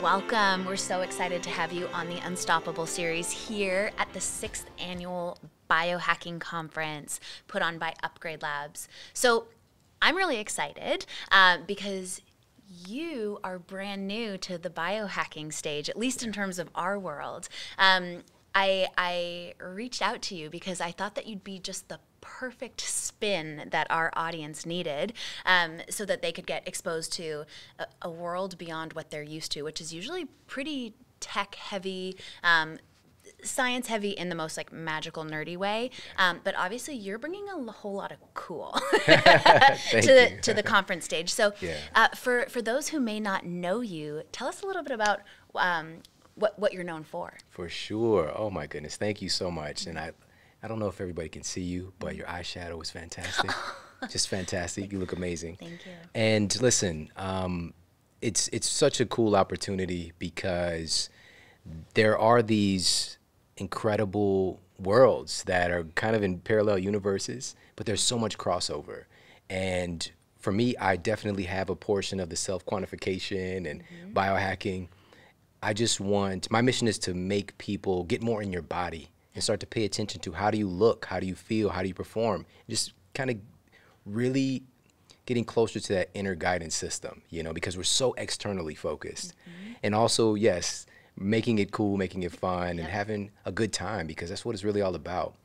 Welcome. We're so excited to have you on the Unstoppable series here at the 6th Annual Biohacking Conference put on by Upgrade Labs. So I'm really excited because you are brand new to the biohacking stage, at least in terms of our world. I reached out to you because I thought that you'd be just the perfect spin that our audience needed, so that they could get exposed to a world beyond what they're used to, which is usually pretty tech heavy, science heavy in the most like magical nerdy way. But obviously you're bringing a whole lot of cool to the conference stage. So for those who may not know you, tell us a little bit about what you're known for. For sure. Oh my goodness. Thank you so much. And I don't know if everybody can see you, but your eyeshadow is fantastic. Just fantastic. You look amazing. Thank you. And listen, it's such a cool opportunity because there are these incredible worlds that are kind of in parallel universes, but there's so much crossover. And for me, I definitely have a portion of the self-quantification and biohacking. My mission is to make people get more in your body and start to pay attention to how do you look, how do you feel, how do you perform, just kind of really getting closer to that inner guidance system, because we're so externally focused. And also, yes, making it cool, making it fun, and having a good time, because that's what it's really all about.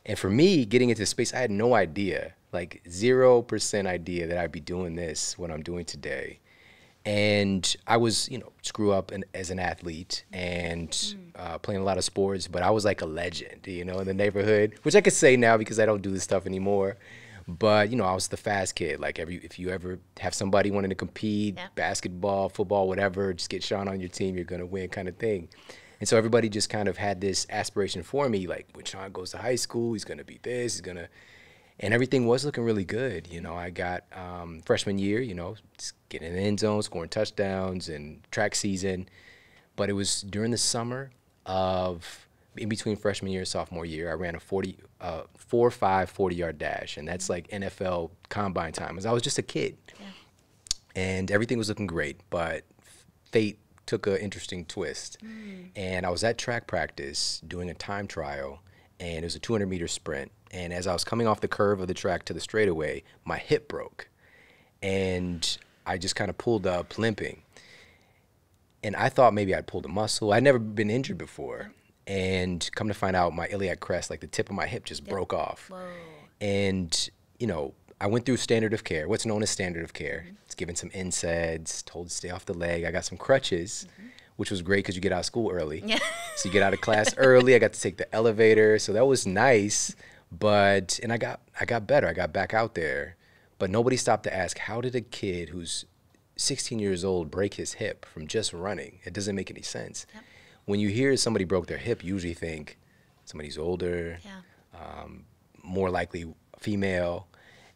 And for me, getting into space, I had no idea, like 0% idea that I'd be doing this, what I'm doing today. And I was, just grew up as an athlete and playing a lot of sports, but I was like a legend, in the neighborhood, which I could say now because I don't do this stuff anymore. But, I was the fast kid. Like if you ever have somebody wanting to compete, basketball, football, whatever, just get Shawn on your team, you're going to win kind of thing. And so everybody just kind of had this aspiration for me, like when Shawn goes to high school, he's going to be this, he's going to. And everything was looking really good. I got freshman year, just getting in the end zone, scoring touchdowns and track season. But it was during the summer in between freshman year and sophomore year, I ran a 4.5 40-yard dash. And that's like NFL combine time. As I was just a kid. Yeah. And everything was looking great. But fate took an interesting twist. And I was at track practice doing a time trial. And it was a 200-meter sprint. And as I was coming off the curve of the track to the straightaway, my hip broke. And I just kind of pulled up limping. And I thought maybe I'd pulled a muscle. I'd never been injured before. And come to find out, my iliac crest, like the tip of my hip, just broke off. Whoa. And, I went through standard of care, what's known as standard of care. It's given some NSAIDs, told to stay off the leg. I got some crutches. Which was great because you get out of school early. Yeah. So you get out of class early. I got to take the elevator. So that was nice. And I got better. I got back out there. But nobody stopped to ask, how did a kid who's 16 years old break his hip from just running? It doesn't make any sense. Yep. When you hear somebody broke their hip, you usually think somebody's older, more likely female.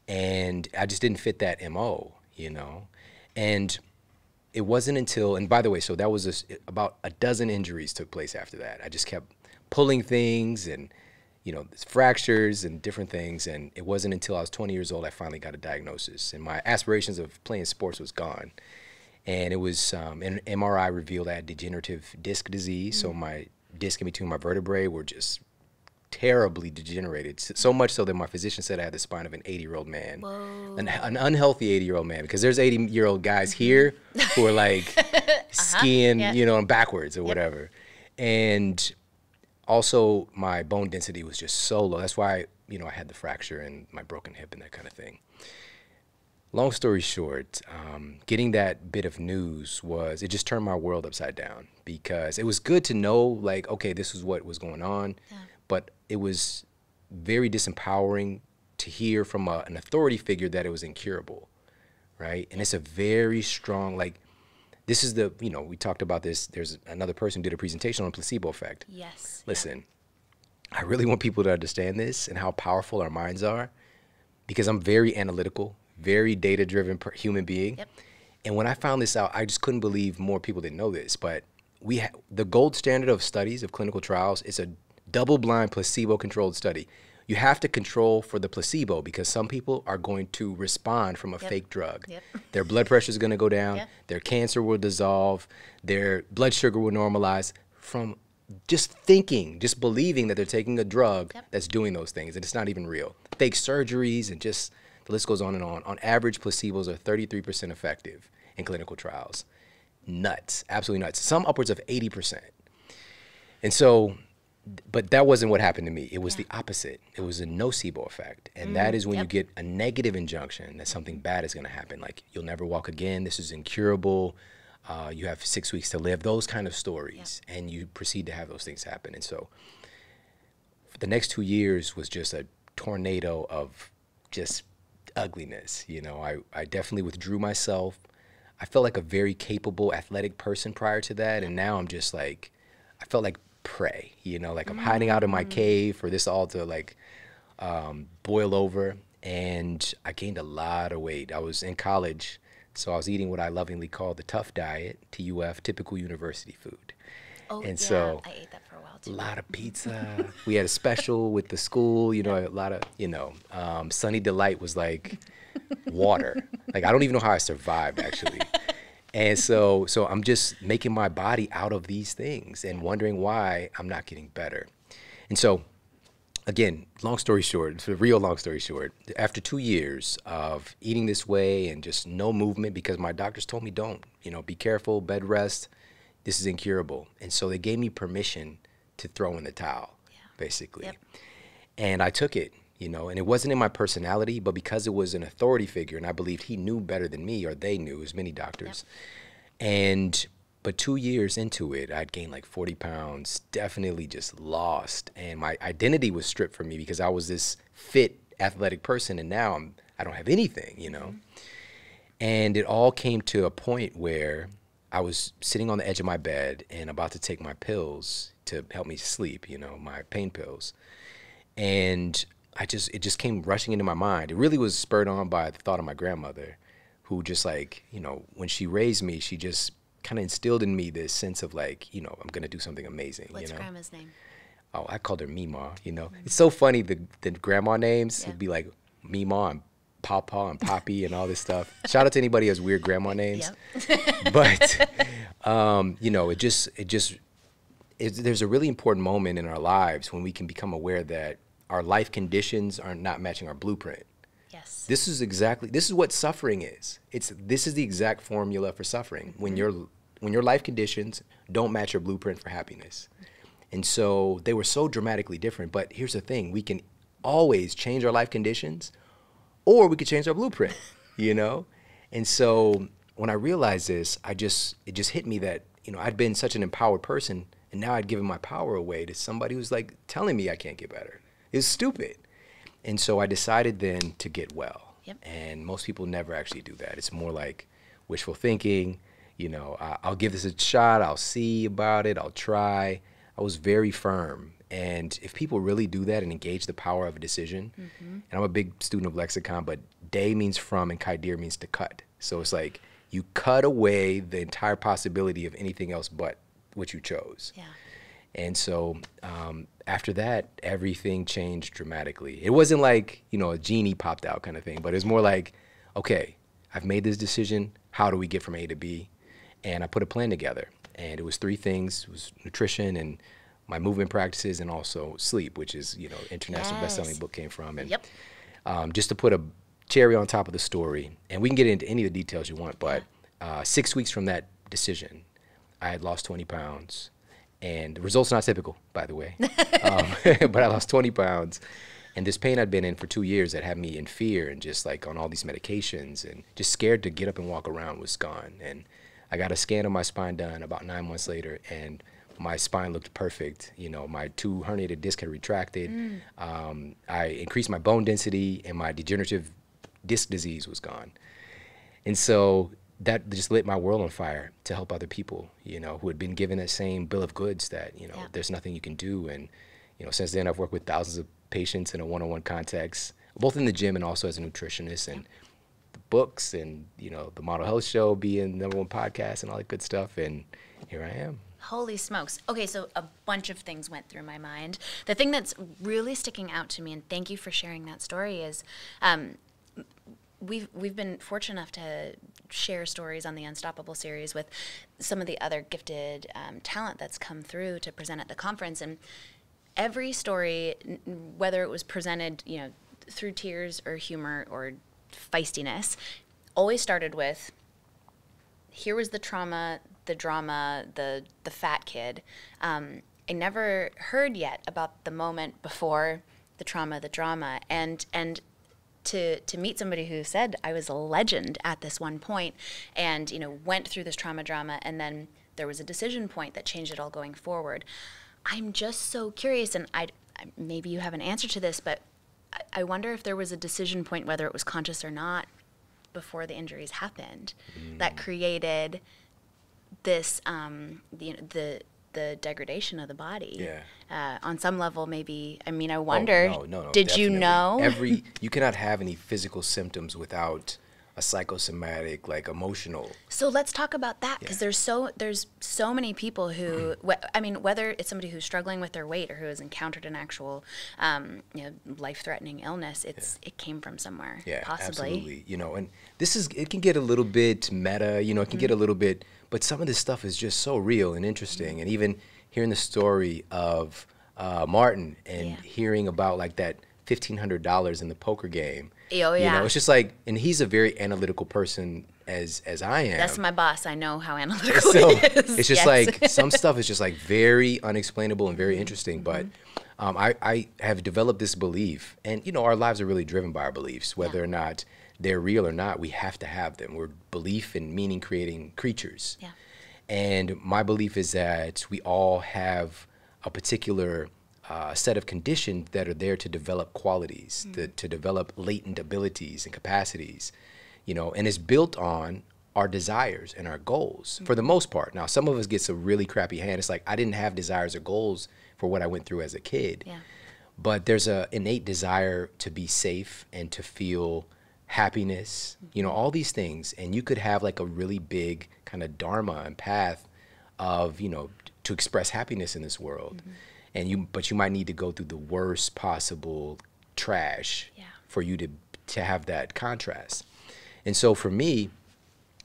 And I just didn't fit that MO, And it wasn't until, and by the way, so that was about a dozen injuries took place after that. I just kept pulling things and, fractures and different things. And it wasn't until I was 20 years old I finally got a diagnosis. And my aspirations of playing sports was gone. And it was, an MRI revealed I had degenerative disc disease. So my disc in between my vertebrae were just terribly degenerated, so much so that my physician said I had the spine of an 80-year-old man. An unhealthy 80-year-old man, because there's 80-year-old guys here who are like skiing, backwards or whatever. And also my bone density was just so low. That's why, I had the fracture and my broken hip and that kind of thing. Long story short, getting that bit of news it just turned my world upside down, because it was good to know, like, okay, this is what was going on. Yeah. But it was very disempowering to hear from an authority figure that it was incurable, right? And it's a very strong, this is we talked about this. There's another person who did a presentation on placebo effect. Yes. Listen, I really want people to understand this and how powerful our minds are, because I'm very analytical, very data-driven human being. Yep. And when I found this out, I just couldn't believe more people didn't know this. But the gold standard of studies, of clinical trials, is a double-blind, placebo-controlled study. you have to control for the placebo because some people are going to respond from a Yep. fake drug. Yep. Their blood pressure is going to go down. Yep. Their cancer will dissolve. Their blood sugar will normalize from just thinking, just believing that they're taking a drug Yep. that's doing those things, and it's not even real. Fake surgeries and just the list goes on and on. On average, placebos are 33% effective in clinical trials. Nuts, absolutely nuts. Some upwards of 80%. And so, but that wasn't what happened to me. It was the opposite. It was a nocebo effect. And that is when you Yep. get a negative injunction that something bad is going to happen. Like, you'll never walk again. This is incurable. You have 6 weeks to live. Those kind of stories. Yep. And you proceed to have those things happen. And so for the next 2 years was just a tornado of just ugliness. You know, I definitely withdrew myself. I felt like a very capable, athletic person prior to that. And now I'm just like, I felt like prey, you know, like I'm hiding out in my cave for this all to like boil over. And I gained a lot of weight. I was in college, so I was eating what I lovingly call the tough diet, TUF, typical university food. Oh, And yeah, so I ate that for a while a too. lot of pizza. We had a special with the school, you know, a lot of, you know, Sunny Delight was like water. Like, I don't even know how I survived, actually. And so I'm just making my body out of these things and wondering why I'm not getting better. And so, again, long story short, it's a real long story short, after 2 years of eating this way and just no movement, because my doctors told me don't, you know, be careful, bed rest, this is incurable. And so they gave me permission to throw in the towel, basically. Yep. And I took it, you know, and it wasn't in my personality, but because it was an authority figure and I believed he knew better than me, or they knew, as many doctors. But 2 years into it, I'd gained like 40 pounds, definitely just lost. And my identity was stripped from me because I was this fit, athletic person. And now I don't have anything, you know. And it all came to a point where I was sitting on the edge of my bed and about to take my pills to help me sleep, you know, my pain pills. And it just came rushing into my mind. It really was spurred on by the thought of my grandmother, who just like, you know, when she raised me, she just kind of instilled in me this sense of like, you know, I'm going to do something amazing. What's you know? grandma's name? Oh, I called her Mima, you know. It's so funny, the grandma names would be like Mima and Papa and Poppy and all this stuff. Shout out to anybody who has weird grandma names. Yep. But, you know, there's a really important moment in our lives when we can become aware that our life conditions are not matching our blueprint. Yes. This is what suffering is. This is the exact formula for suffering. When your life conditions don't match your blueprint for happiness. And so they were so dramatically different. But here's the thing, we can always change our life conditions, or we could change our blueprint, you know? And so when I realized this, it just hit me that, you know, I'd been such an empowered person, and now I'd given my power away to somebody who's like telling me I can't get better. It's stupid. And so I decided then to get well. Yep. And most people never actually do that. It's more like wishful thinking, you know, I'll give this a shot, I'll see about it, I'll try. I was very firm. And if people really do that and engage the power of a decision, and I'm a big student of lexicon, but day means from and kaidir means to cut. So it's like you cut away the entire possibility of anything else but what you chose. Yeah. And so after that, everything changed dramatically. It wasn't like, you know, a genie popped out kind of thing, but it was more like, okay, I've made this decision. How do we get from A to B? And I put a plan together. And it was 3 things. It was nutrition and my movement practices and also sleep, which is, you know, international best-selling book came from. And just to put a cherry on top of the story, and we can get into any of the details you want, but 6 weeks from that decision, I had lost 20 pounds. And the results not typical, by the way. But I lost 20 pounds. And this pain I'd been in for 2 years that had me in fear and just like on all these medications and just scared to get up and walk around was gone. And I got a scan of my spine done about 9 months later, and my spine looked perfect. You know, my 2 herniated discs had retracted. I increased my bone density, and my degenerative disc disease was gone. And so that just lit my world on fire to help other people, you know, who had been given that same bill of goods that, you know, there's nothing you can do. And, you know, since then I've worked with thousands of patients in a one-on-one context, both in the gym and also as a nutritionist, and the books and, you know, the Model Health Show being the #1 podcast and all that good stuff. And here I am. Holy smokes. Okay, so a bunch of things went through my mind. The thing that's really sticking out to me, and thank you for sharing that story, is we've been fortunate enough to share stories on the Unstoppable series with some of the other gifted talent that's come through to present at the conference. And every story, whether it was presented, through tears or humor or feistiness, always started with, here was the trauma, the drama, the fat kid. I never heard yet about the moment before the trauma, the drama, and to meet somebody who said, I was a legend at this one point, and went through this trauma drama, and then there was a decision point that changed it all going forward. I'm just so curious, and I maybe you have an answer to this, but I wonder if there was a decision point, whether it was conscious or not, before the injuries happened, that created this, the degradation of the body. Yeah. On some level, maybe. I mean, I wonder. No, did definitely. you know? You cannot have any physical symptoms without a psychosomatic, like emotional. So let's talk about that, because there's so many people who, whether it's somebody who's struggling with their weight or who has encountered an actual, life-threatening illness, it came from somewhere. Yeah, possibly. absolutely. And it can get a little bit meta. It can get a little bit, but some of this stuff is just so real and interesting. And even hearing the story of Martin and hearing about like that $1,500 in the poker game. Oh, yeah. It's just like, and he's a very analytical person as I am. That's my boss. I know how analytical So he is. it's just like, some stuff is just like very unexplainable and very interesting. But I have developed this belief, and our lives are really driven by our beliefs, whether or not they're real or not. We have to have them. We're belief and meaning creating creatures. Yeah. And my belief is that we all have a particular set of conditions that are there to develop qualities, to develop latent abilities and capacities, and it's built on our desires and our goals for the most part. Now, some of us gets a really crappy hand. It's like, I didn't have desires or goals for what I went through as a kid. Yeah. But there's an innate desire to be safe and to feel happiness, all these things. And you could have like a really big kind of dharma and path of, to express happiness in this world. But you might need to go through the worst possible trash for you to have that contrast. And so for me,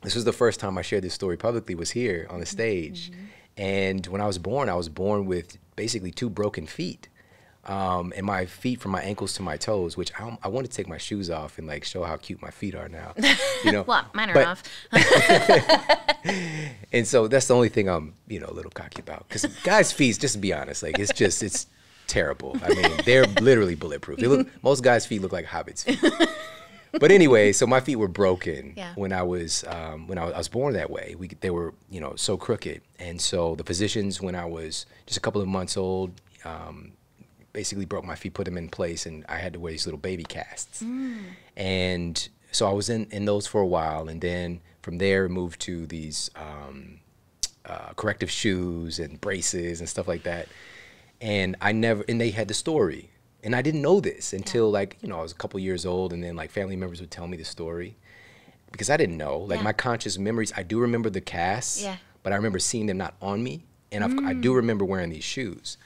this was the first time I shared this story publicly, was here on the stage. And when I was born with basically 2 broken feet. And my feet from my ankles to my toes, which I want to take my shoes off and like show how cute my feet are now. Well, mine are off. And so that's the only thing I'm, a little cocky about. Because guys' feet, just to be honest, like it's terrible. I mean, they're literally bulletproof. Most guys' feet look like hobbits' feet. But anyway, so my feet were broken when I was born that way. They were, so crooked. And so the physicians, when I was just a couple of months old, basically broke my feet, put them in place, and I had to wear these little baby casts. And so I was in those for a while, and then from there moved to these corrective shoes and braces and stuff like that. And they had the story. And I didn't know this until like, I was a couple years old, and then like family members would tell me the story because I didn't know. Like my conscious memories, I do remember the casts, but I remember seeing them not on me. And I do remember wearing these shoes.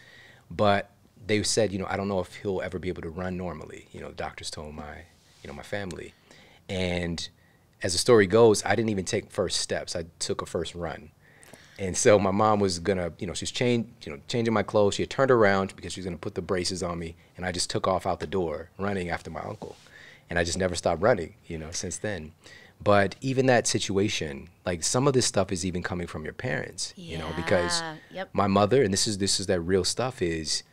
But they said, I don't know if he'll ever be able to run normally. The doctors told my family. And as the story goes, I didn't even take first steps. I took a first run. And so my mom was gonna, she was changing my clothes. She had turned around because she was gonna put the braces on me, and I just took off out the door running after my uncle. And I just never stopped running, since then. But even that situation, like some of this stuff is even coming from your parents, because my mother, and this is that real stuff, is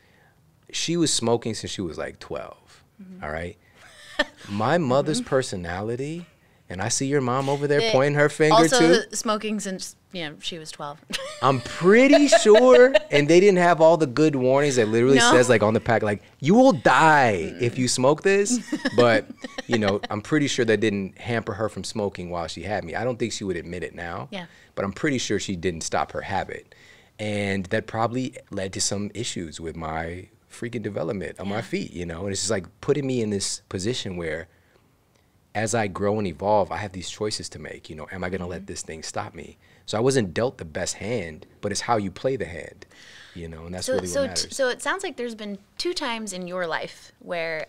she was smoking since she was like 12, all right? My mother's personality, and I see your mom over there pointing her finger also too. Smoking since she was 12. I'm pretty sure, and they didn't have all the good warnings that literally says like on the pack, like you will die if you smoke this. But I'm pretty sure that didn't hamper her from smoking while she had me. I don't think she would admit it now. Yeah. But I'm pretty sure she didn't stop her habit, and that probably led to some issues with my freaking development of my feet. And it's just like putting me in this position where, as I grow and evolve, I have these choices to make. Am I going to let this thing stop me? So I wasn't dealt the best hand, but it's how you play the hand, you know, and that's really what matters. So it sounds like there's been 2 times in your life where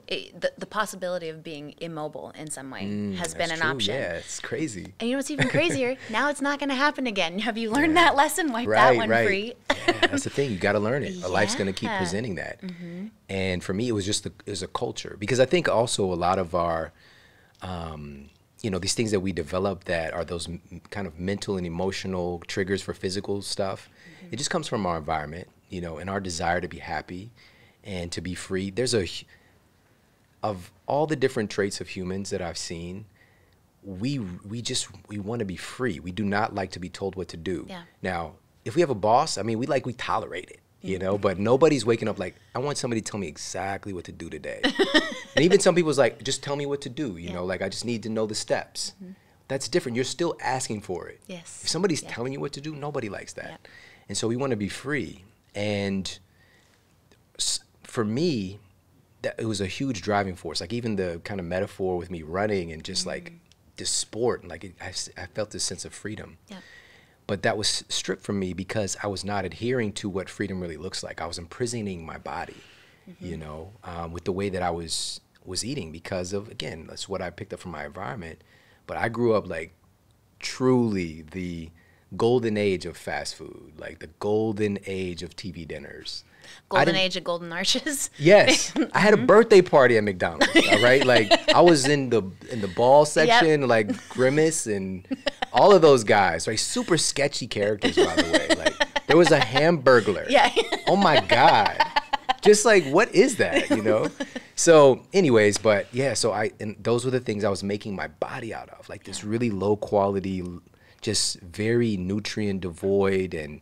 the possibility of being immobile in some way has been an option. Yeah, it's crazy. And you know what's even crazier? Now it's not going to happen again. Have you learned that lesson? Wipe that one free. Yeah, that's the thing. You got to learn it. Life's going to keep presenting that. And for me, it was just it was a culture. Because I think also a lot of our, you know, these things that we develop that are those kind of mental and emotional triggers for physical stuff, it just comes from our environment, you know, and our desire to be happy and to be free. Of all the different traits of humans that I've seen, we want to be free. We do not like to be told what to do. Yeah. Now, if we have a boss, I mean, we tolerate it, you know, but nobody's waking up like, I want somebody to tell me exactly what to do today. And even some people's like, just tell me what to do, you know, like I just need to know the steps. That's different. You're still asking for it. Yes. If somebody's telling you what to do, nobody likes that. And so we want to be free. And for me, it was a huge driving force. Like even the kind of metaphor with me running and just like this sport, and like I felt this sense of freedom. Yeah. But that was stripped from me because I was not adhering to what freedom really looks like. I was imprisoning my body, you know, with the way that I was eating because of, again, that's what I picked up from my environment. But I grew up like truly the golden age of fast food, like the golden age of TV dinners. Golden age of golden arches. Yes. I had a birthday party at McDonald's, all right? Like I was in the ball section, like Grimace and all of those guys, right? Super sketchy characters, by the way. Like there was a Hamburglar. Yeah. Oh my God. Just like, what is that, you know? So anyways, but yeah, and those were the things I was making my body out of, like this really low quality, just very nutrient devoid, and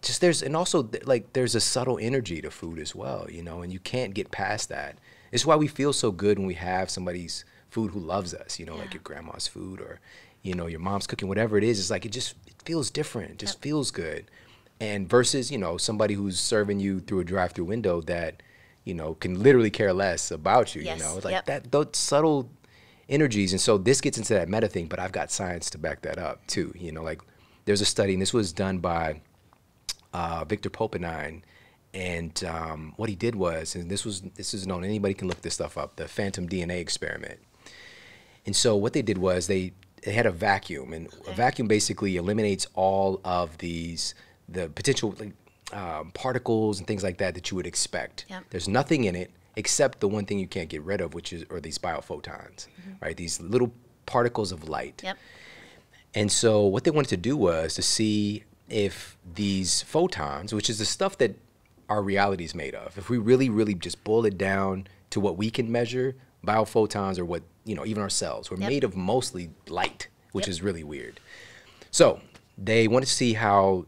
just there's a subtle energy to food as well, you know, and you can't get past that. It's why we feel so good when we have somebody's food who loves us, you know, like your grandma's food or, you know, your mom's cooking, whatever it is. It's like, it feels different. It just feels good. And versus, you know, somebody who's serving you through a drive-through window that, you know, can literally care less about you, you know, it's like those subtle energies. And so this gets into that meta thing, but I've got science to back that up too. You know, like there's a study, and this was done by Victor Poppenine, and what he did was, and this is known, anybody can look this stuff up, the phantom DNA experiment. And so what they did was they had a vacuum, and a vacuum basically eliminates all of the potential particles and things like that you would expect. Yep. There's nothing in it except the one thing you can't get rid of, which are these biophotons, right? These little particles of light. Yep. And so what they wanted to do was to see if these photons, which is the stuff that our reality is made of, if we really, really just boil it down to what we can measure, biophotons are what, you know, even our cells, we're made of mostly light, which is really weird. So they wanted to see how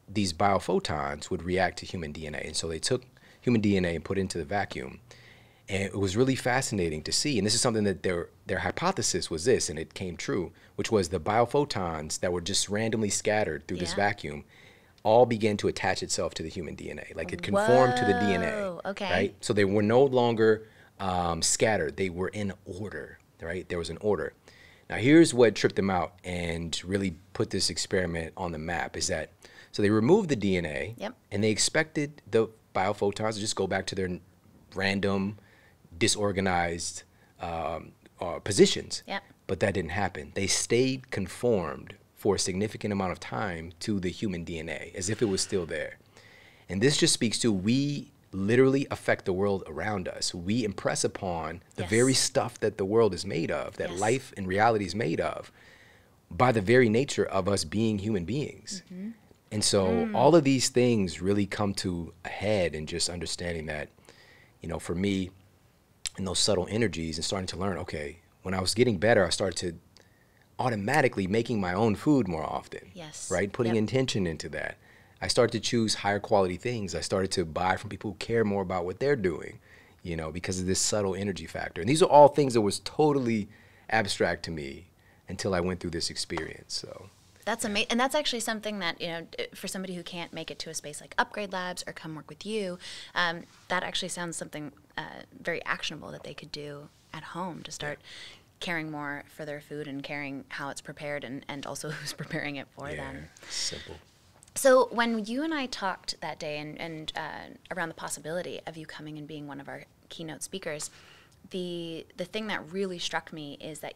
these biophotons would react to human DNA. And so they took human DNA and put it into the vacuum. And it was really fascinating to see. And this is something that their hypothesis was this, and it came true, which was the biophotons that were just randomly scattered through this vacuum all began to attach itself to the human DNA. Like it conformed to the DNA, right? So they were no longer scattered. They were in order, right? There was an order. Now here's what tripped them out and really put this experiment on the map is that, so they removed the DNA and they expected the biophotons to just go back to their random, disorganized positions. But that didn't happen. They stayed conformed for a significant amount of time to the human DNA, as if it was still there. And this just speaks to, we literally affect the world around us. We impress upon the very stuff that the world is made of, that life and reality is made of, by the very nature of us being human beings. And so all of these things really come to a head in just understanding that, you know, for me, and those subtle energies and starting to learn, okay, when I was getting better, I started to automatically making my own food more often, right? Putting intention into that. I started to choose higher quality things. I started to buy from people who care more about what they're doing, you know, because of this subtle energy factor. And these are all things that was totally abstract to me until I went through this experience, so. That's amazing. And that's actually something that, you know, for somebody who can't make it to a space like Upgrade Labs or come work with you, that actually sounds something very actionable that they could do at home to start caring more for their food and caring how it's prepared and also who's preparing it for them. Simple. So when you and I talked that day and around the possibility of you coming and being one of our keynote speakers, the thing that really struck me is that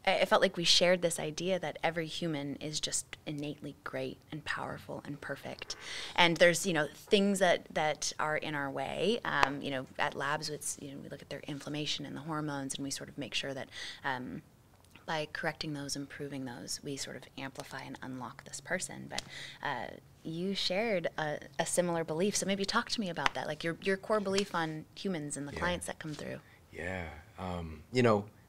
I felt like we shared this idea that every human is just innately great and powerful and perfect. And there's, things that are in our way. At labs, we look at their inflammation and the hormones, and we sort of make sure that by correcting those, improving those, we sort of amplify and unlock this person. But you shared a similar belief. So maybe talk to me about that, like your core belief on humans and the clients that come through. Yeah.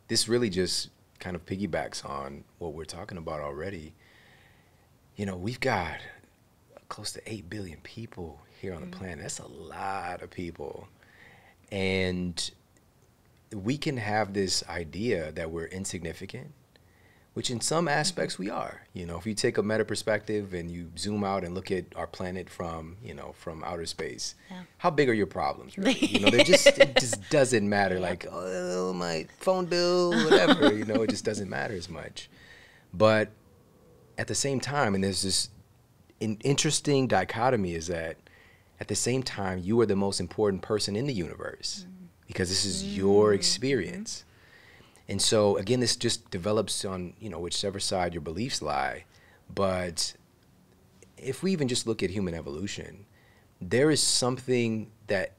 This really just kind of piggybacks on what we're talking about already. We've got close to 8 billion people here on the planet. That's a lot of people. And we can have this idea that we're insignificant, which in some aspects we are. If you take a meta perspective and you zoom out and look at our planet from outer space, how big are your problems, really? It just doesn't matter. Like, oh, my phone bill, whatever, it just doesn't matter as much. But at the same time, and there's this interesting dichotomy, is that at the same time, you are the most important person in the universe because this is your experience. And so, again, this just develops on, whichever side your beliefs lie. But if we even just look at human evolution, there is something that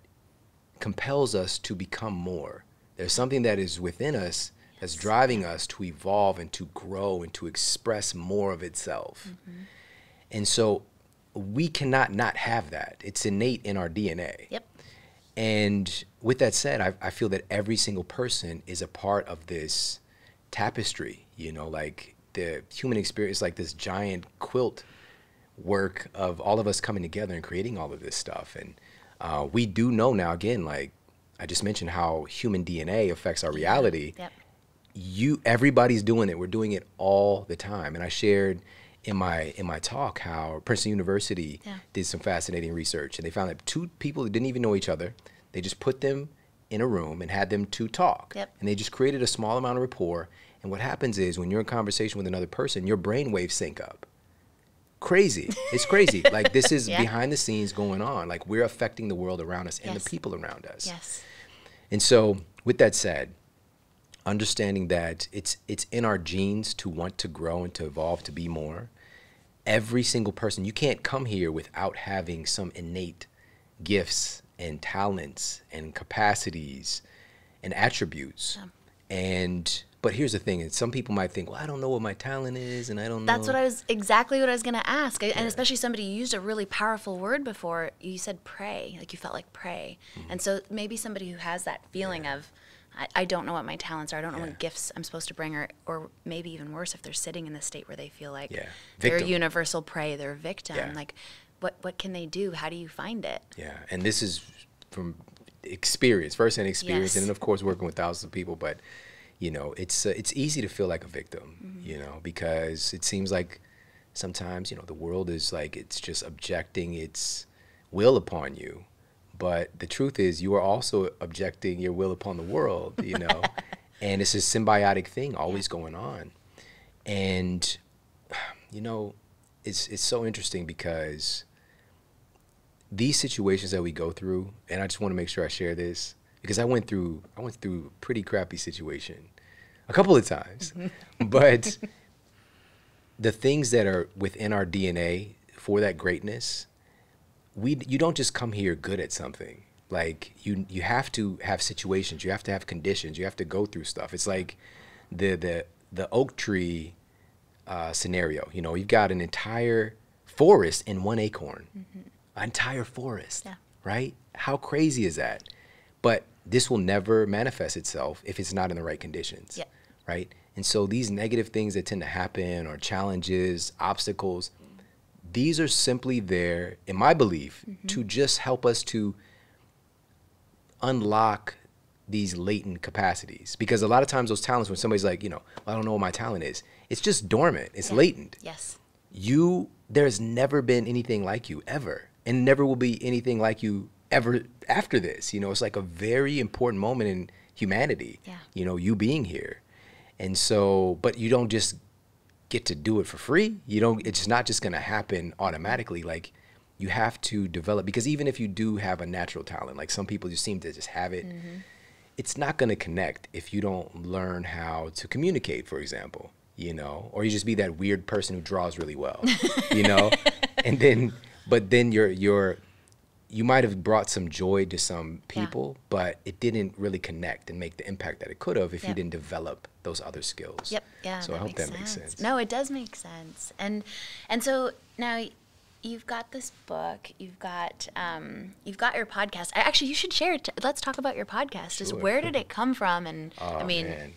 compels us to become more. There's something that is within us that's driving us to evolve and to grow and to express more of itself. And so we cannot not have that. It's innate in our DNA. Yep. And with that said, I feel that every single person is a part of this tapestry, like the human experience, like this giant quilt work of all of us coming together and creating all of this stuff. And we do know now, again, like I just mentioned, how human DNA affects our reality. Yep. Everybody's doing it. We're doing it all the time. And I shared in my talk how Princeton University did some fascinating research, and they found that 2 people who didn't even know each other, they just put them in a room and had them to talk. Yep. And they just created a small amount of rapport. And what happens is when you're in conversation with another person, your brain waves sync up. Crazy. It's crazy. Like this is behind the scenes going on. Like we're affecting the world around us and the people around us. Yes. And so with that said, understanding that it's in our genes to want to grow and to evolve, to be more. Every single person, you can't come here without having some innate gifts and talents and capacities and attributes. But here's the thing, and some people might think, well, I don't know what my talent is, and I don't know. That's exactly what I was going to ask. And especially somebody, you used a really powerful word before. You said pray, like you felt like pray. And so maybe somebody who has that feeling of, I don't know what my talents are. I don't know what gifts I'm supposed to bring, or maybe even worse, if they're sitting in the state where they feel like they're universal prey, they're a victim. Like, what can they do? How do you find it? Yeah, and this is from experience, firsthand experience, and then of course working with thousands of people. But it's easy to feel like a victim, because it seems like sometimes the world is like it's just objecting its will upon you. But the truth is, you are also objecting your will upon the world, and it's a symbiotic thing always going on. And, it's so interesting because these situations that we go through, and I just want to make sure I share this because I went through a pretty crappy situation a couple of times, but the things that are within our DNA for that greatness, you don't just come here good at something. Like you have to have situations, you have to have conditions, you have to go through stuff. It's like the oak tree scenario. You've got an entire forest in one acorn, an entire forest, right? How crazy is that? But this will never manifest itself if it's not in the right conditions, right? And so these negative things that tend to happen, or challenges, obstacles, these are simply there, in my belief, to just help us to unlock these latent capacities. Because a lot of times those talents, when somebody's like, well, I don't know what my talent is, it's just dormant, it's latent. Yes. There's never been anything like you ever, and never will be anything like you ever after this. It's like a very important moment in humanity, Yeah. you know, you being here. And so, but you don't just get to do it for free. You don't, it's not just going to happen automatically. Like, you have to develop, because even if you do have a natural talent, like some people just seem to just have it, it's not going to connect if you don't learn how to communicate, for example, you know, or you just be that weird person who draws really well, you know, and then, but then you might have brought some joy to some people, but it didn't really connect and make the impact that it could have if you didn't develop those other skills. Yep. Yeah. So I hope that makes sense. No, it does make sense. And so now you've got this book, you've got your podcast. Actually, you should share it. Let's talk about your podcast. Sure. Where did it come from? And I mean,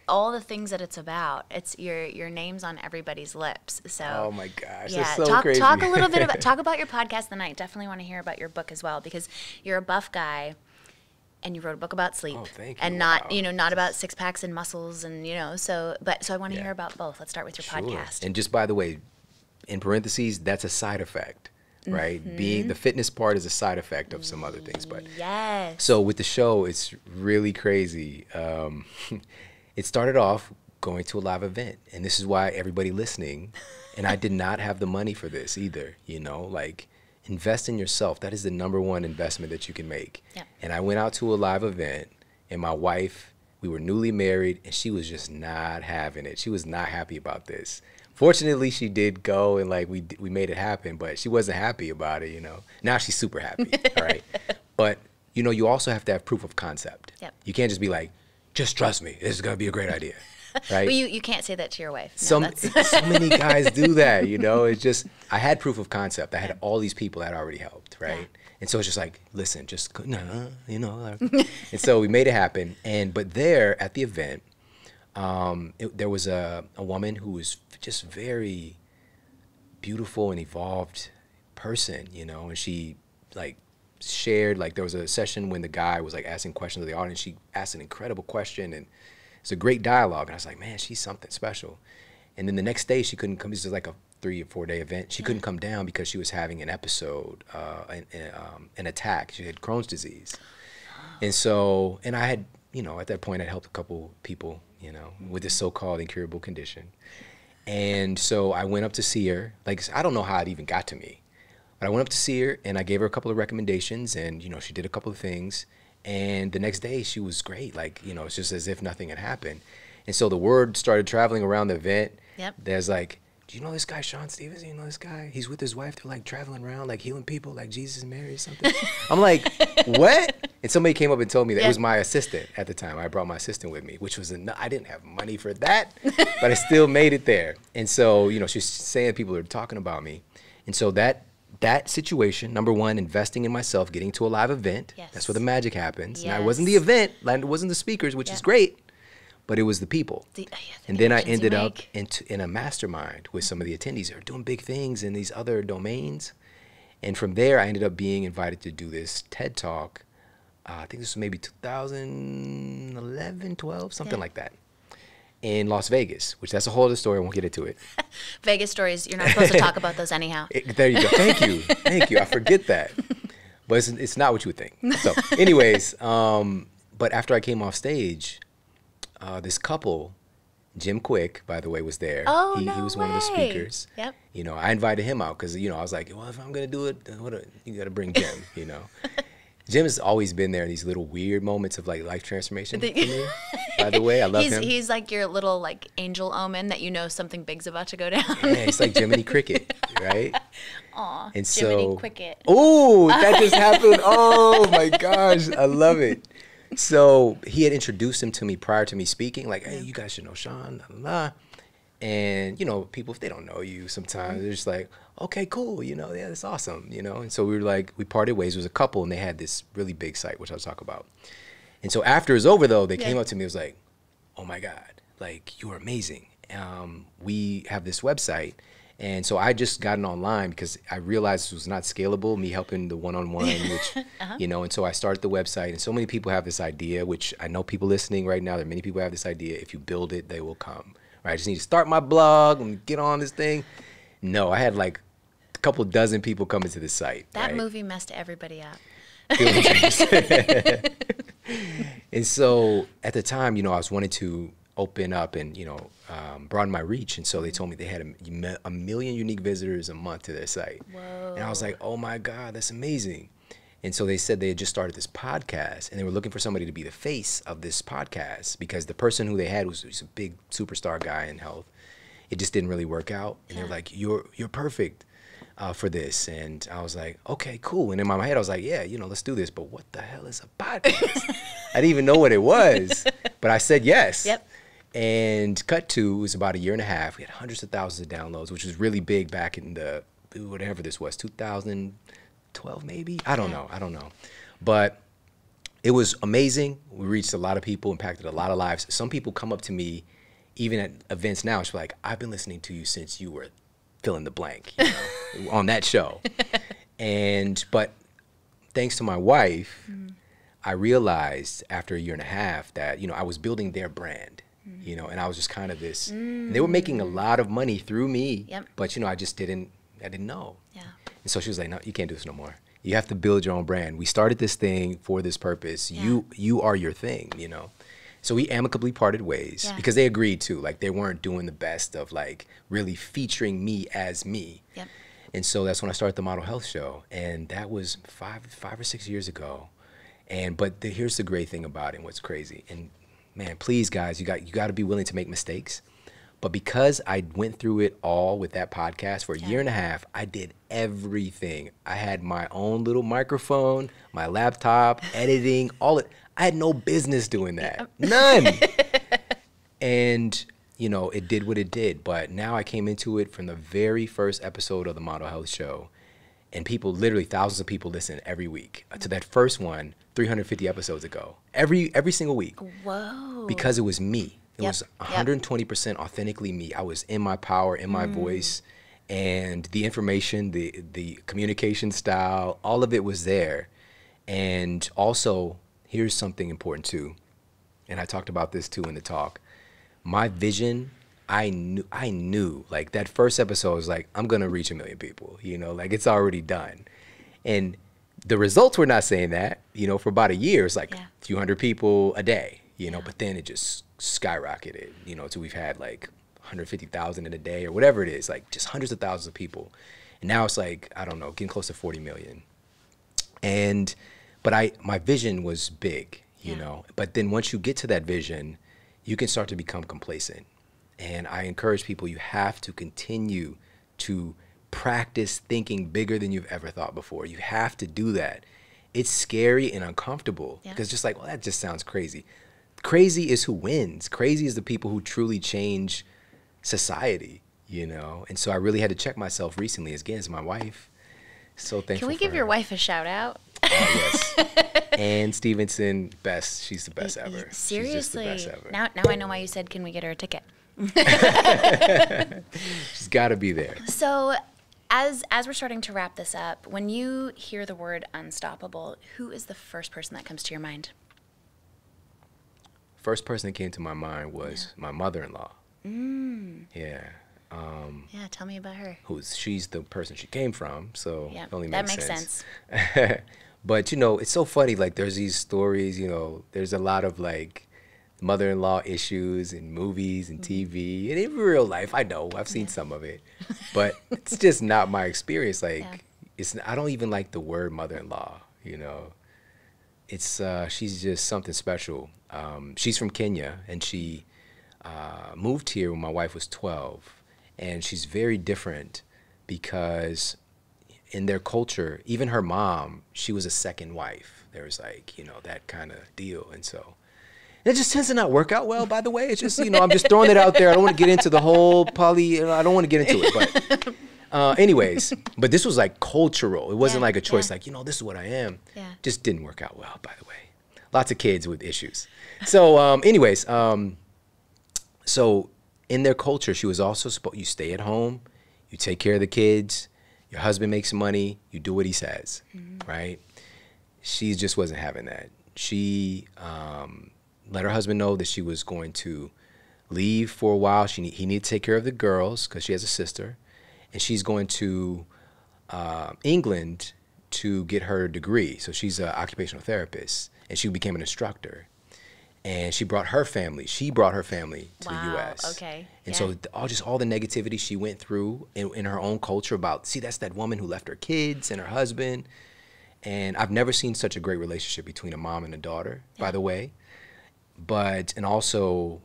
all the things that it's about. It's your name's on everybody's lips. So oh my gosh, yeah, that's so crazy. Talk a little bit about your podcast. Then I definitely want to hear about your book as well, because you're a buff guy, and you wrote a book about sleep. Oh, thank you. And not not about six packs and muscles, and so I want to hear about both. Let's start with your podcast. And just by the way, in parentheses, that's a side effect. Right? Being the fitness part is a side effect of some other things. But yes. So with the show, it's really crazy. It started off going to a live event, and this is why everybody listening, and I did not have the money for this either, you know, like, invest in yourself. That is the #1 investment that you can make. Yep. And I went out to a live event, and my wife, we were newly married, and she was just not having it. She was not happy about this. Fortunately, she did go, and like we made it happen, but she wasn't happy about it, you know. Now she's super happy, all right? But, you know, you also have to have proof of concept. Yep. You can't just be like, just trust me, this is going to be a great idea, right? Well, you can't say that to your wife. No, so many guys do that, you know. It's just, I had proof of concept. I had all these people that already helped, right? Yeah. And so it's just like, listen, just, you know. And so we made it happen. But there at the event, there was a woman who was just very beautiful and evolved person, you know, and she like shared, like there was a session when the guy was like asking questions of the audience. She asked an incredible question, and it's a great dialogue. And I was like, man, she's something special. And then the next day she couldn't come. This was like a 3 or 4 day event. She couldn't come down because she was having an episode, an attack. She had Crohn's disease. And so, and I had, you know, at that point I'd helped a couple people, you know, with this so-called incurable condition. And so I went up to see her. Like, I don't know how it even got to me. But I went up to see her, and I gave her a couple of recommendations, and, you know, she did a couple of things. And the next day, she was great. Like, you know, it's just as if nothing had happened. And so the word started traveling around the event. Yep. There's like, do you know this guy, Shawn Stevenson? You know this guy? He's with his wife. They're, like, traveling around, like, healing people, like Jesus and Mary or something. I'm like, what? And somebody came up and told me that it was my assistant at the time. I brought my assistant with me, which was I didn't have money for that, but I still made it there. And so, you know, she's saying people are talking about me. And so that situation, #1, investing in myself, getting to a live event. Yes. That's where the magic happens. Yes. Now, it wasn't the event, it wasn't the speakers, which is great, but it was the people. And then I ended up in a mastermind with some of the attendees who are doing big things in these other domains. And from there, I ended up being invited to do this TED Talk. I think this was maybe 2011, 12, something like that, in Las Vegas, which that's a whole other story. I won't get into it. Vegas stories, you're not supposed to talk about those anyhow. There you go. Thank you. Thank you. I forget that. But it's not what you would think. So anyways, but after I came off stage, this couple, Jim Quick, by the way, was there. Oh, he was one of the speakers. Yep. You know, I invited him out because, you know, I was like, well, if I'm going to do it, you got to bring Jim, you know. Jim has always been there in these little weird moments of like life transformation for me. By the way, I love him. He's like your little like angel omen that you know something big's about to go down. Yeah, he's like Jiminy Cricket, right? Aw, and Jiminy Cricket. Oh, that just happened. Oh my gosh, I love it. So he had introduced him to me prior to me speaking, like, hey, you guys should know Shawn, blah, blah, blah. And, you know, people, if they don't know you sometimes, they're just like, okay, cool, you know, yeah, that's awesome, you know. And so we were like, we parted ways. It was a couple, and they had this really big site, which I'll talk about. And so after it was over, though, they came up to me and was like, oh, my God, like, you are amazing. We have this website. And so I just got it online because I realized this was not scalable, me helping the one-on-one, which, you know, and so I started the website. And so many people have this idea, which I know people listening right now, there are many people who have this idea, if you build it, they will come. Right? I just need to start my blog and get on this thing. No, I had like a couple dozen people coming to the site. That movie messed everybody up. And so at the time, I was wanting to open up and, broaden my reach. And so they told me they had a million unique visitors a month to their site. Whoa. And I was like, oh my God, that's amazing. And so they said they had just started this podcast and they were looking for somebody to be the face of this podcast because the person who they had was a big superstar guy in health. It just didn't really work out. And they were like, you're perfect for this. And I was like, okay, cool. And in my head, I was like, yeah, let's do this. But what the hell is a podcast? I didn't even know what it was, but I said yes. Yep. And cut to, it was about a year and a half. We had hundreds of thousands of downloads, which was really big back in whatever this was, 2012 maybe? I don't know. But it was amazing. We reached a lot of people, impacted a lot of lives. Some people come up to me, even at events now, it's like, I've been listening to you since you were fill in the blank, on that show. But thanks to my wife, I realized after a year and a half that, I was building their brand. And I was just kind of this, and they were making a lot of money through me, but, I just didn't know. Yeah. And so she was like, no, you can't do this no more. You have to build your own brand. We started this thing for this purpose. Yeah. You are your thing, So we amicably parted ways because they agreed to, like, they weren't doing the best of, like, really featuring me as me. Yep. And so that's when I started the Model Health Show. And that was five or 6 years ago. But here's the great thing about it and what's crazy. And man, please, guys, you got to be willing to make mistakes. But because I went through it all with that podcast for a year and a half, I did everything. I had my own little microphone, my laptop, editing, all it. I had no business doing that. None. And, it did what it did. But now I came into it from the very first episode of the Model Health Show. And people, literally thousands of people listen every week to that first one 350 episodes ago. Every single week. Whoa. Because it was me. It was 120% authentically me. I was in my power, in my voice, and the information, the communication style, all of it was there. And also, here's something important too, and I talked about this too in the talk. My vision, I knew, like that first episode was like, I'm gonna reach 1 million people, like it's already done. And the results were not saying that, for about a year, it's like a few hundred people a day, but then it just skyrocketed, till we've had like 150,000 in a day or whatever it is, like just hundreds of thousands of people. And now it's like, I don't know, getting close to 40 million. But my vision was big, but then once you get to that vision, you can start to become complacent. And I encourage people, you have to continue to practice thinking bigger than you've ever thought before. You have to do that. It's scary and uncomfortable because just like, well, that just sounds crazy. Crazy is who wins. Crazy is the people who truly change society, And so I really had to check myself recently, as my wife. So thankful. Can we give your wife a shout out? Yes. Ann Stevenson, best. She's the best ever. Seriously. She's just the best ever. Now I know why you said, can we get her a ticket? She's got to be there. So as we're starting to wrap this up, when you hear the word unstoppable, who is the first person that comes to your mind? First person that came to my mind was my mother-in-law. Yeah. Tell me about her. She's the person she came from, so it only that makes sense. But, it's so funny, like there's these stories, there's a lot of like mother-in-law issues in movies and TV and in real life. I know, I've seen some of it, but it's just not my experience. Like I don't even like the word mother-in-law, It's she's just something special. She's from Kenya and she moved here when my wife was 12, and she's very different because in their culture, even her mom, she was a second wife. There was like, that kind of deal. And so it just tends to not work out well, by the way. It's just, I'm just throwing it out there. I don't want to get into the whole I don't want to get into it. But anyways, but this was like cultural. It wasn't like a choice like, this is what I am. Yeah. Just didn't work out well, by the way. Lots of kids with issues. So anyways, so in their culture, she was also supposed, you stay at home, you take care of the kids, your husband makes money, you do what he says, right? She just wasn't having that. She let her husband know that she was going to leave for a while. He needed to take care of the girls because she has a sister, and she's going to England to get her degree. So she's an occupational therapist, and she became an instructor. And she brought her family. She brought her family to the U.S. Okay. And so all the negativity she went through in her own culture about, see, that's that woman who left her kids and her husband. And I've never seen such a great relationship between a mom and a daughter, by the way. And also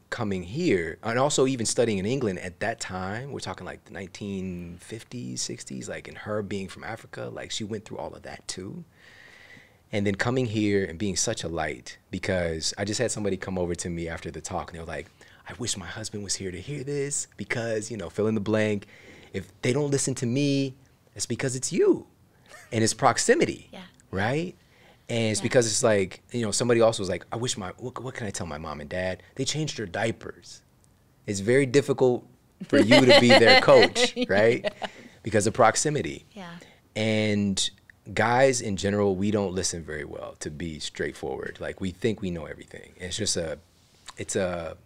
coming here, and also even studying in England at that time, we're talking like the 1950s, 60s, like, and her being from Africa, like she went through all of that too. And then coming here and being such a light, because I just had somebody come over to me after the talk and they were like, I wish my husband was here to hear this because, you know, fill in the blank. If they don't listen to me, it's because it's you. And it's proximity, right? And it's because it's like, you know, somebody else was like, I wish what can I tell my mom and dad? They changed their diapers. It's very difficult for you to be their coach, right? Because of proximity. Yeah. And guys in general, we don't listen very well, to be straightforward. Like, we think we know everything. It's just it's a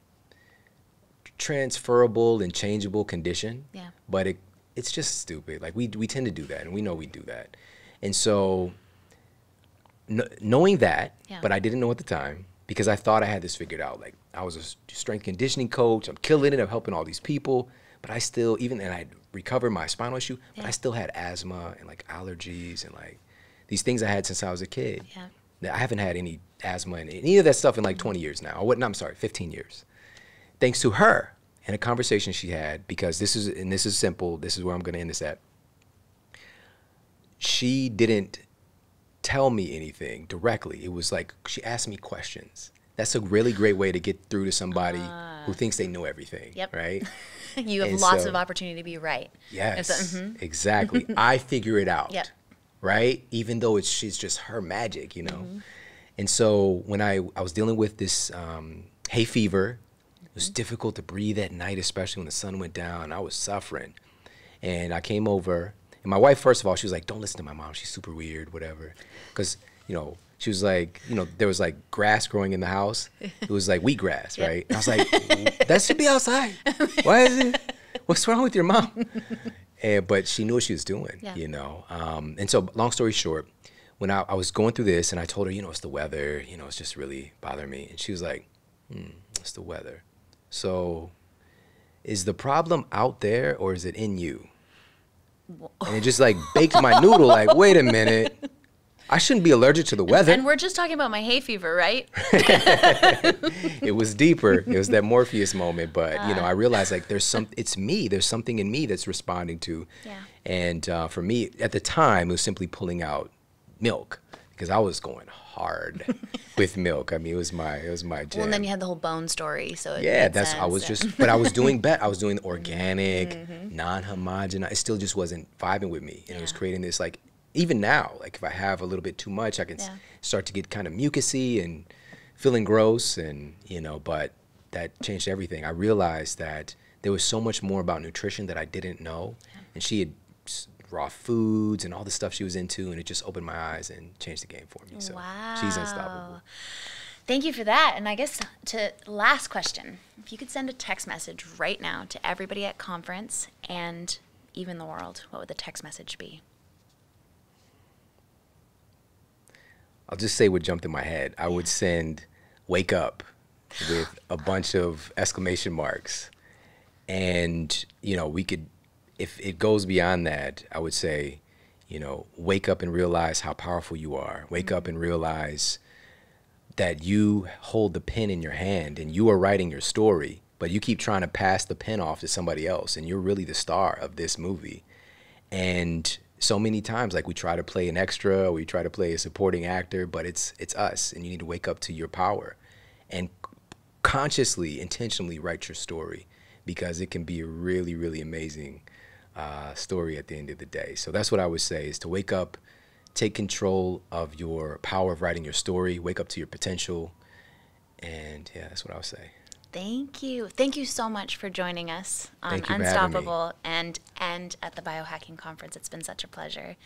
transferable and changeable condition. Yeah. But it's just stupid. Like, we tend to do that, and we know we do that. And so knowing that, but I didn't know at the time, because I thought I had this figured out. Like, I was a strength conditioning coach. I'm killing it. I'm helping all these people. But I still, and I recovered my spinal issue, but I still had asthma and like allergies and like these things I had since I was a kid. Yeah. I haven't had any asthma and any of that stuff in like 20 years now. I'm sorry, 15 years. Thanks to her and a conversation she had, because this is simple. This is where I'm going to end this at. She didn't tell me anything directly. It was like she asked me questions. That's a really great way to get through to somebody who thinks they know everything, right? You have lots of opportunity to be right. Yes, exactly. I figure it out, right? Even though she's just her magic, you know? And so when I was dealing with this hay fever, it was difficult to breathe at night, especially when the sun went down. I was suffering. And I came over. And my wife, first of all, she was like, don't listen to my mom. She's super weird, whatever. Because, you know, she was like, you know, there was like grass growing in the house. It was like wheatgrass, right? And I was like, that should be outside. Why is it? What's wrong with your mom? But she knew what she was doing, you know. And so long story short, when I was going through this and I told her, you know, it's the weather, you know, it's just really bothering me. And she was like, it's the weather. So is the problem out there or is it in you? And it just like baked my noodle, like, wait a minute. I shouldn't be allergic to the weather. And we're just talking about my hay fever, right? It was deeper. It was that Morpheus moment. But, you know, I realized like it's me. There's something in me that's responding to. Yeah. And for me, at the time, it was simply pulling out milk because I was going hard with milk. I mean, it was my jam. Well, and then you had the whole bone story. So I was just, but I was doing better. I was doing organic, non-homogenous. It still just wasn't vibing with me. And it was creating this like, even now, like if I have a little bit too much, I can start to get kind of mucusy and feeling gross, and you know, but that changed everything. I realized that there was so much more about nutrition that I didn't know, and she had raw foods and all the stuff she was into, and it just opened my eyes and changed the game for me. So she's unstoppable. Thank you for that. And I guess last question, if you could send a text message right now to everybody at conference and even the world, what would the text message be? I'll just say what jumped in my head. I would send "wake up" with a bunch of exclamation marks. And, you know, we could, if it goes beyond that, I would say, you know, wake up and realize how powerful you are. Wake up and realize that you hold the pen in your hand and you are writing your story, but you keep trying to pass the pen off to somebody else, and you're really the star of this movie. And so many times, like, we try to play an extra, we try to play a supporting actor, but it's us, and you need to wake up to your power and consciously, intentionally write your story, because it can be a really, really amazing story at the end of the day. So that's what I would say, is to wake up, take control of your power of writing your story, wake up to your potential, and yeah, that's what I would say. Thank you. Thank you so much for joining us on Unstoppable and at the Biohacking Conference. It's been such a pleasure.